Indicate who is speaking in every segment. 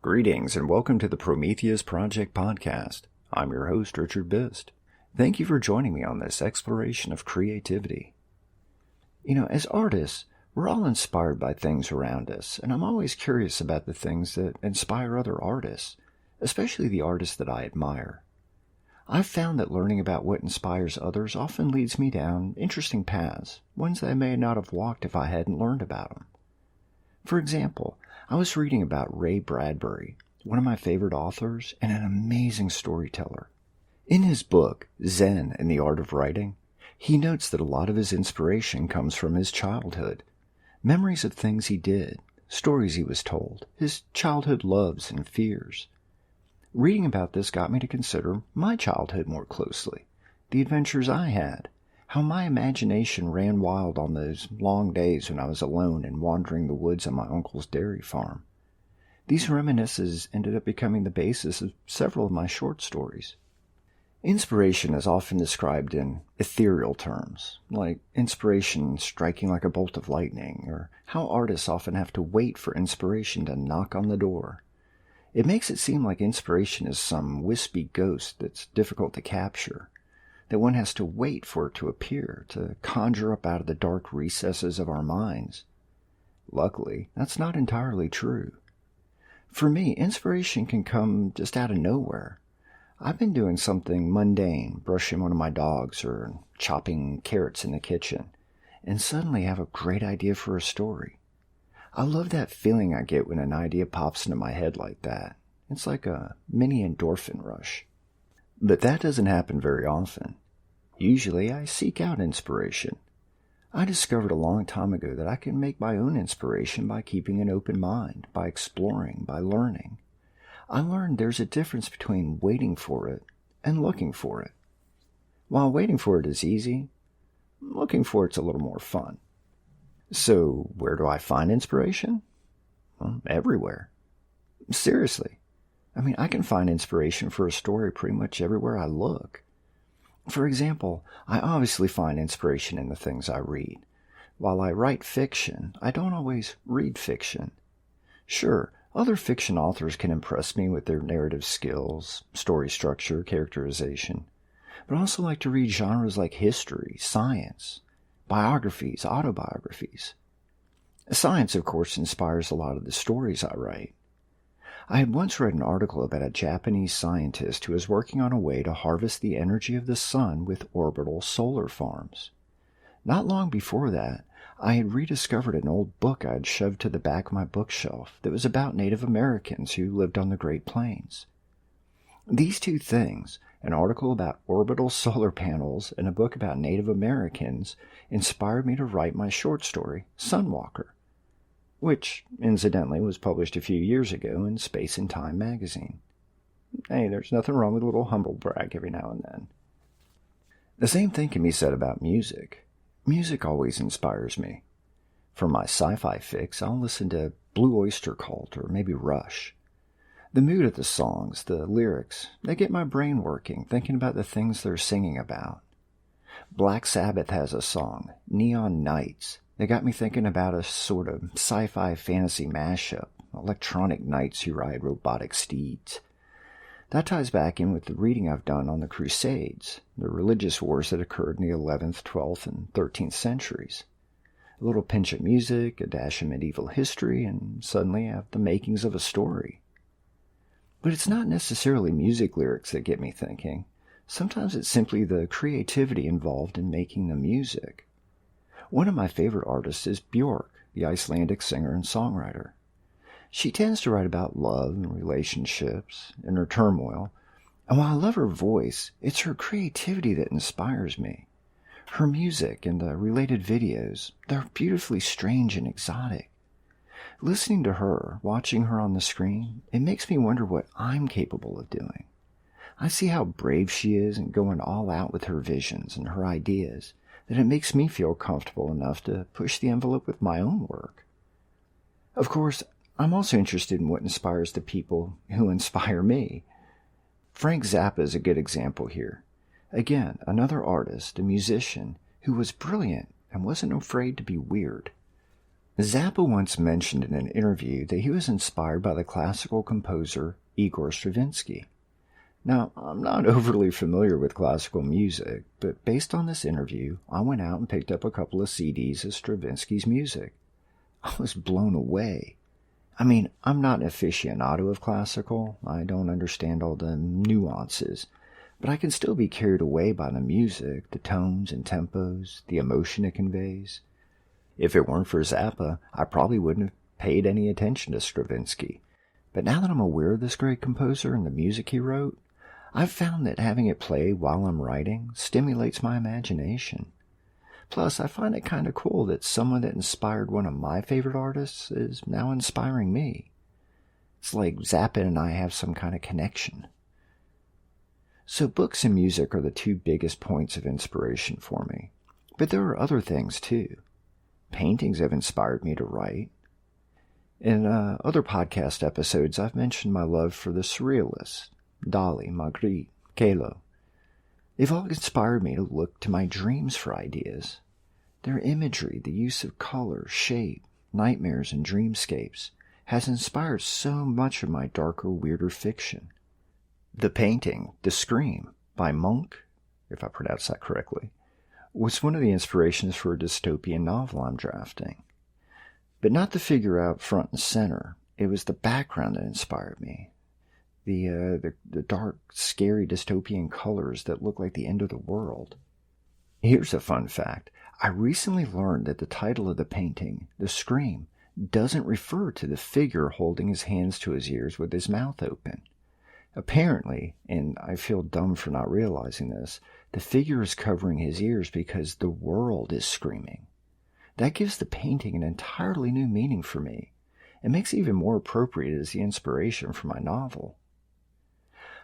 Speaker 1: Greetings and welcome to the Prometheus Project podcast. I'm your host, Richard Bist. Thank you for joining me on this exploration of creativity. As artists, we're all inspired by things around us, and I'm always curious about the things that inspire other artists, especially the artists that I admire. I've found that learning about what inspires others often leads me down interesting paths, ones that I may not have walked if I hadn't learned about them. For example, I was reading about Ray Bradbury, one of my favorite authors and an amazing storyteller. In his book, Zen and the Art of Writing, he notes that a lot of his inspiration comes from his childhood, memories of things he did, stories he was told, his childhood loves and fears. Reading about this got me to consider my childhood more closely, the adventures I had, how my imagination ran wild on those long days when I was alone and wandering the woods on my uncle's dairy farm. These reminiscences ended up becoming the basis of several of my short stories. Inspiration is often described in ethereal terms, like inspiration striking like a bolt of lightning, or how artists often have to wait for inspiration to knock on the door. It makes it seem like inspiration is some wispy ghost that's difficult to capture, that one has to wait for it to appear, to conjure up out of the dark recesses of our minds. Luckily, that's not entirely true. For me, inspiration can come just out of nowhere. I've been doing something mundane, brushing one of my dogs or chopping carrots in the kitchen, and suddenly have a great idea for a story. I love that feeling I get when an idea pops into my head like that. It's like a mini endorphin rush. But that doesn't happen very often. Usually I seek out inspiration. I discovered a long time ago that I can make my own inspiration by keeping an open mind, by exploring, by learning. I learned there's a difference between waiting for it and looking for it. While waiting for it is easy, looking for it's a little more fun. So where do I find inspiration? Well, everywhere. Seriously. I can find inspiration for a story pretty much everywhere I look. For example, I obviously find inspiration in the things I read. While I write fiction, I don't always read fiction. Sure, other fiction authors can impress me with their narrative skills, story structure, characterization, but I also like to read genres like history, science, biographies, autobiographies. Science, of course, inspires a lot of the stories I write. I had once read an article about a Japanese scientist who was working on a way to harvest the energy of the sun with orbital solar farms. Not long before that, I had rediscovered an old book I had shoved to the back of my bookshelf that was about Native Americans who lived on the Great Plains. These two things, an article about orbital solar panels and a book about Native Americans, inspired me to write my short story, Sunwalker, which, incidentally, was published a few years ago in Space and Time magazine. Hey, there's nothing wrong with a little humble brag every now and then. The same thing can be said about music. Music always inspires me. For my sci-fi fix, I'll listen to Blue Oyster Cult or maybe Rush. The mood of the songs, the lyrics, they get my brain working, thinking about the things they're singing about. Black Sabbath has a song, Neon Nights, that got me thinking about a sort of sci-fi fantasy mashup, electronic knights who ride robotic steeds. That ties back in with the reading I've done on the Crusades, the religious wars that occurred in the 11th, 12th, and 13th centuries. A little pinch of music, a dash of medieval history, and suddenly I have the makings of a story. But it's not necessarily music lyrics that get me thinking. Sometimes it's simply the creativity involved in making the music. One of my favorite artists is Björk, the Icelandic singer and songwriter. She tends to write about love and relationships, inner turmoil, and while I love her voice, it's her creativity that inspires me. Her music and the related videos, they're beautifully strange and exotic. Listening to her, watching her on the screen, it makes me wonder what I'm capable of doing. I see how brave she is in going all out with her visions and her ideas, that it makes me feel comfortable enough to push the envelope with my own work. Of course, I'm also interested in what inspires the people who inspire me. Frank Zappa is a good example here. Again, another artist, a musician, who was brilliant and wasn't afraid to be weird. Zappa once mentioned in an interview that he was inspired by the classical composer Igor Stravinsky. Now, I'm not overly familiar with classical music, but based on this interview, I went out and picked up a couple of CDs of Stravinsky's music. I was blown away. I mean, I'm not an aficionado of classical. I don't understand all the nuances, but I can still be carried away by the music, the tones and tempos, the emotion it conveys. If it weren't for Zappa, I probably wouldn't have paid any attention to Stravinsky. But now that I'm aware of this great composer and the music he wrote, I've found that having it play while I'm writing stimulates my imagination. Plus, I find it kind of cool that someone that inspired one of my favorite artists is now inspiring me. It's like Zappa and I have some kind of connection. So books and music are the two biggest points of inspiration for me. But there are other things too. Paintings have inspired me to write. In other podcast episodes, I've mentioned my love for the surrealists, Dali, Magritte, Kalo. They've all inspired me to look to my dreams for ideas. Their imagery, the use of color, shape, nightmares, and dreamscapes has inspired so much of my darker, weirder fiction. The painting, The Scream, by Munch, if I pronounce that correctly, was one of the inspirations for a dystopian novel I'm drafting. But not the figure out front and center. It was the background that inspired me. The dark, scary dystopian colors that look like the end of the world. Here's a fun fact. I recently learned that the title of the painting, The Scream, doesn't refer to the figure holding his hands to his ears with his mouth open. Apparently, and I feel dumb for not realizing this, the figure is covering his ears because the world is screaming. That gives the painting an entirely new meaning for me. It makes it even more appropriate as the inspiration for my novel.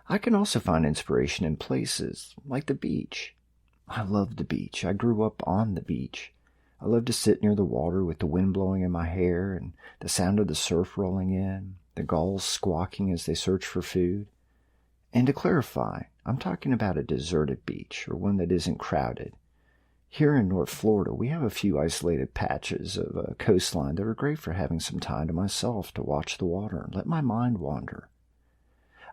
Speaker 1: I can also find inspiration in places like the beach. I love the beach. I grew up on the beach. I love to sit near the water with the wind blowing in my hair and the sound of the surf rolling in, the gulls squawking as they search for food. And to clarify, I'm talking about a deserted beach or one that isn't crowded. Here in North Florida, we have a few isolated patches of a coastline that are great for having some time to myself to watch the water and let my mind wander.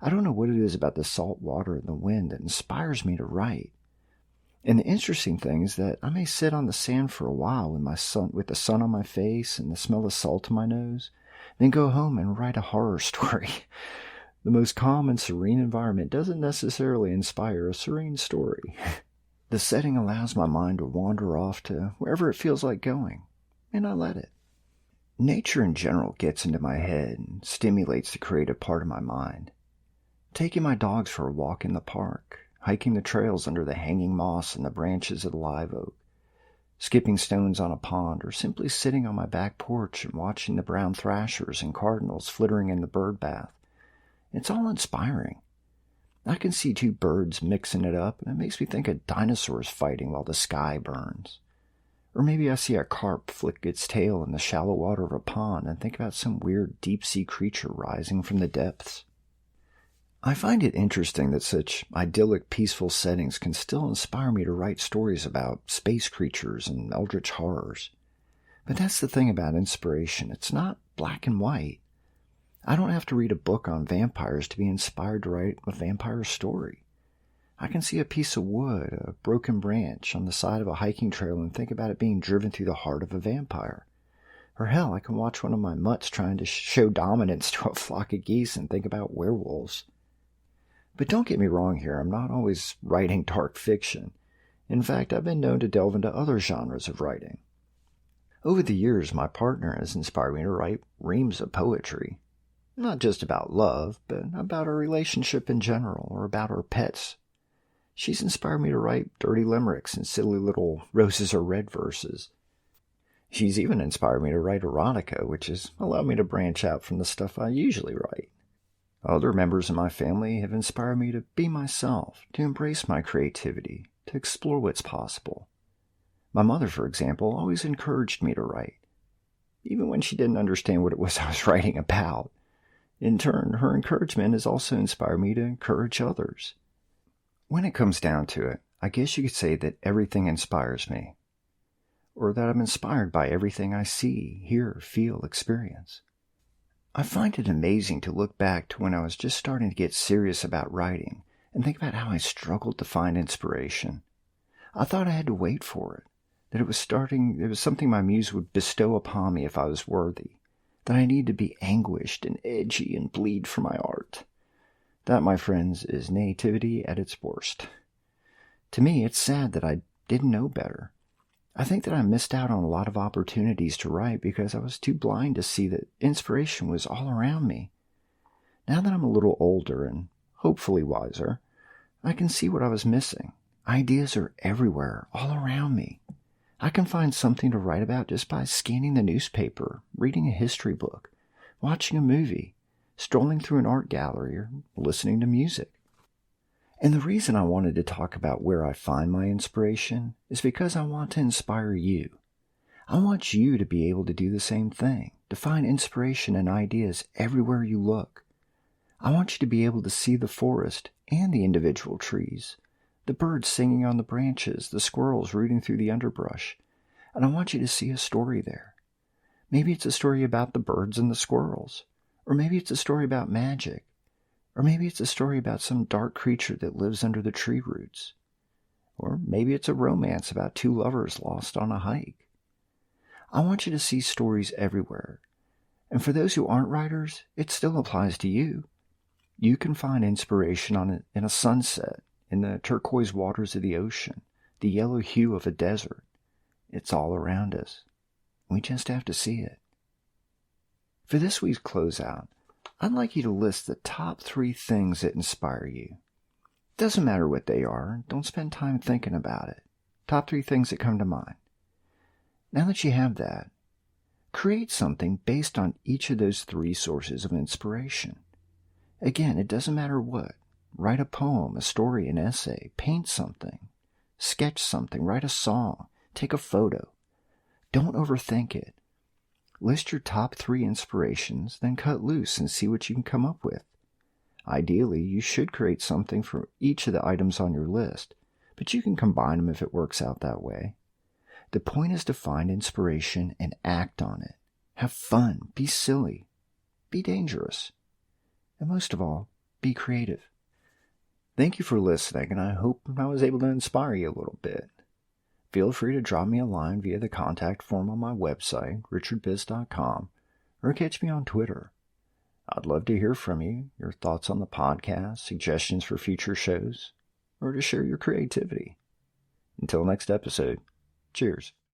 Speaker 1: I don't know what it is about the salt water and the wind that inspires me to write. And the interesting thing is that I may sit on the sand for a while with the sun on my face and the smell of salt in my nose, then go home and write a horror story. The most calm and serene environment doesn't necessarily inspire a serene story. The setting allows my mind to wander off to wherever it feels like going, and I let it. Nature in general gets into my head and stimulates the creative part of my mind. Taking my dogs for a walk in the park, hiking the trails under the hanging moss and the branches of the live oak, skipping stones on a pond, or simply sitting on my back porch and watching the brown thrashers and cardinals flittering in the bird bath. It's all inspiring. I can see two birds mixing it up, and it makes me think of dinosaurs fighting while the sky burns. Or maybe I see a carp flick its tail in the shallow water of a pond and think about some weird deep-sea creature rising from the depths. I find it interesting that such idyllic, peaceful settings can still inspire me to write stories about space creatures and eldritch horrors. But that's the thing about inspiration. It's not black and white. I don't have to read a book on vampires to be inspired to write a vampire story. I can see a piece of wood, a broken branch on the side of a hiking trail and think about it being driven through the heart of a vampire. Or hell, I can watch one of my mutts trying to show dominance to a flock of geese and think about werewolves. But don't get me wrong here, I'm not always writing dark fiction. In fact, I've been known to delve into other genres of writing. Over the years, my partner has inspired me to write reams of poetry. Not just about love, but about our relationship in general, or about our pets. She's inspired me to write dirty limericks and silly little roses are red verses. She's even inspired me to write erotica, which has allowed me to branch out from the stuff I usually write. Other members of my family have inspired me to be myself, to embrace my creativity, to explore what's possible. My mother, for example, always encouraged me to write, even when she didn't understand what it was I was writing about. In turn, her encouragement has also inspired me to encourage others. When it comes down to it, I guess you could say that everything inspires me. or that I'm inspired by everything I see, hear, feel, experience. I find it amazing to look back to when I was just starting to get serious about writing and think about how I struggled to find inspiration. I thought I had to wait for it, that it was something my muse would bestow upon me if I was worthy, that I needed to be anguished and edgy and bleed for my art. That, my friends, is naivety at its worst. To me, it's sad that I didn't know better. I think that I missed out on a lot of opportunities to write because I was too blind to see that inspiration was all around me. Now that I'm a little older and hopefully wiser, I can see what I was missing. Ideas are everywhere, all around me. I can find something to write about just by scanning the newspaper, reading a history book, watching a movie, strolling through an art gallery, or listening to music. And the reason I wanted to talk about where I find my inspiration is because I want to inspire you. I want you to be able to do the same thing, to find inspiration and ideas everywhere you look. I want you to be able to see the forest and the individual trees, the birds singing on the branches, the squirrels rooting through the underbrush, and I want you to see a story there. Maybe it's a story about the birds and the squirrels, or maybe it's a story about magic, or maybe it's a story about some dark creature that lives under the tree roots, or maybe it's a romance about two lovers lost on a hike. I want you to see stories everywhere, and for those who aren't writers, it still applies to you. You can find inspiration in a sunset, in the turquoise waters of the ocean, the yellow hue of a desert. It's all around us. We just have to see it. For this week's closeout, I'd like you to list the top 3 things that inspire you. Doesn't matter what they are. Don't spend time thinking about it. Top 3 things that come to mind. Now that you have that, create something based on each of those 3 sources of inspiration. Again, it doesn't matter what. Write a poem, a story, an essay, paint something, sketch something, write a song, take a photo. Don't overthink it. List your top 3 inspirations, then cut loose and see what you can come up with. Ideally, you should create something for each of the items on your list, but you can combine them if it works out that way. The point is to find inspiration and act on it. Have fun, be silly, be dangerous, and most of all, be creative. Thank you for listening, and I hope I was able to inspire you a little bit. Feel free to drop me a line via the contact form on my website, richardbist.com, or catch me on Twitter. I'd love to hear from you, your thoughts on the podcast, suggestions for future shows, or to share your creativity. Until next episode, cheers.